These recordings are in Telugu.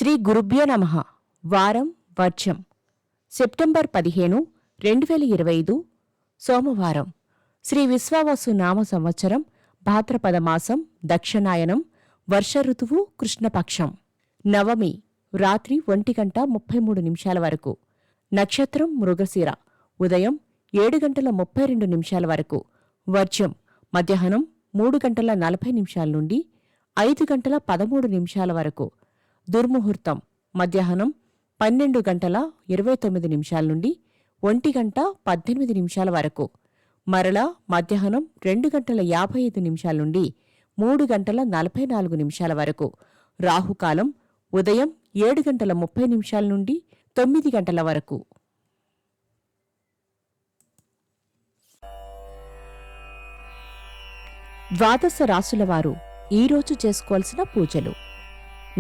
శ్రీ గురుభ్యో నమః. వారం వర్షం సెప్టెంబర్ 15, 2025 సోమవారం. శ్రీ విశ్వావసు నామ సంవత్సరం భాద్రపద మాసం దక్షిణాయనం వర్ష ఋతువు కృష్ణపక్షం. నవమి రాత్రి 1:33 వరకు. నక్షత్రం మృగశిర. ఉదయం 7:32 వరకు. వర్జం మధ్యాహ్నం 3:40 నుండి 5:13 వరకు. దుర్ముహూర్తం మధ్యాహ్నం 12:29 నుండి 1:18 వరకు. మరలా మధ్యాహ్నం 2:55 నుండి 3:44 వరకు. రాహుకాలం ఉదయం 7:30 నుండి 9 వరకు. ద్వాదశ రాసులవారు ఈరోజు చేసుకోవాల్సిన పూజలు.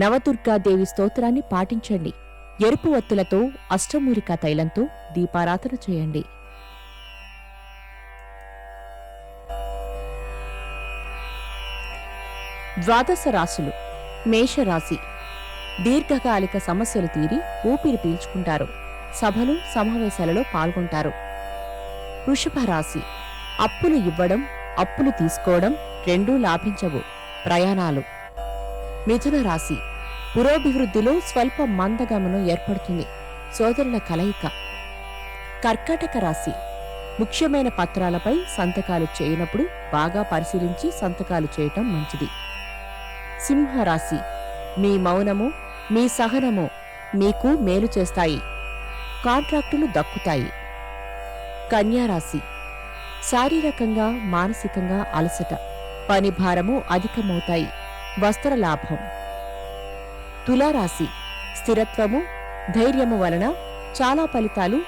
నవదుర్గాదేవి స్తోత్రాన్ని పాటించండి. ఎరుపు ఒత్తులతో అష్టమూలికా తైలంతో దీపారాధన చేయండి. ద్వాదశ రాశులు. మేషరాశి. దీర్ఘకాలిక సమస్యలు తీరి ఊపిరి పీల్చుకుంటారు. సభలు సమావేశాలలో పాల్గొంటారు. వృషభ రాశి. అప్పులు ఇవ్వడం, అప్పులు తీసుకోవడం రెండూ లాభించవు. ప్రయాణాలు. మిథున రాశి. పురోభివృద్ధిలో స్వల్ప మందగమనం ఏర్పడుతుంది. సోదరుల కలయిక. కర్కాటక రాశి. ముఖ్యమైన పత్రాలపై సంతకాలు చేయనప్పుడు బాగా పరిశీలించి సంతకాలు చేయటం మంచిది. సింహరాశి. మీ మౌనము, మీ సహనము మీకు మేలు చేస్తాయి. కాంట్రాక్టులు దక్కుతాయి. కన్యారాశి. శారీరకంగా మానసికంగా అలసట, పని భారము అధికమవుతాయి. వస్త్రలాభం. తులారాశి. స్థిరత్వము, ధైర్యము వలన చాలా ఫలితాలు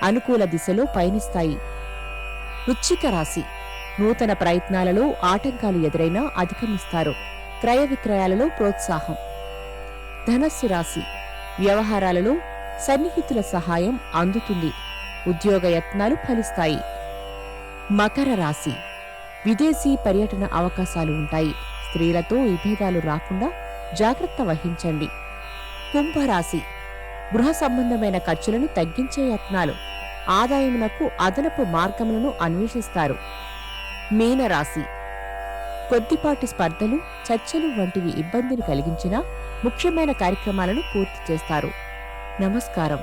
అనుకూల దిశలో పయనిస్తాయి. వృశ్చిక రాశి. నూతన ప్రయత్నాలలో ఆటంకాలు ఎదురైనా అధిగమిస్తారు. క్రయ విక్రయాలలో ప్రోత్సాహం. ధనస్సు రాశి. వ్యవహారాలలో సన్నిహితుల సహాయం అందుతుంది. ఉద్యోగ యత్నాలు ఫలిస్తాయి. మకర రాశి. విదేశీ పర్యటన అవకాశాలు ఉంటాయి. స్త్రీలతో విభేదాలు రాకుండా జాగ్రత్త వహించండి. కుంభరాశి. గృహ సంబంధమైన ఖర్చులను తగ్గించే యత్నాలు. ఆదాయమునకు అదనపు మార్గములను అన్వేషిస్తారు. మీనరాశి. కొద్దిపాటి స్పర్ధలు, చర్చలు వంటివి ఇబ్బందిని కలిగించినా ముఖ్యమైన కార్యక్రమాలను పూర్తి చేస్తారు. నమస్కారం.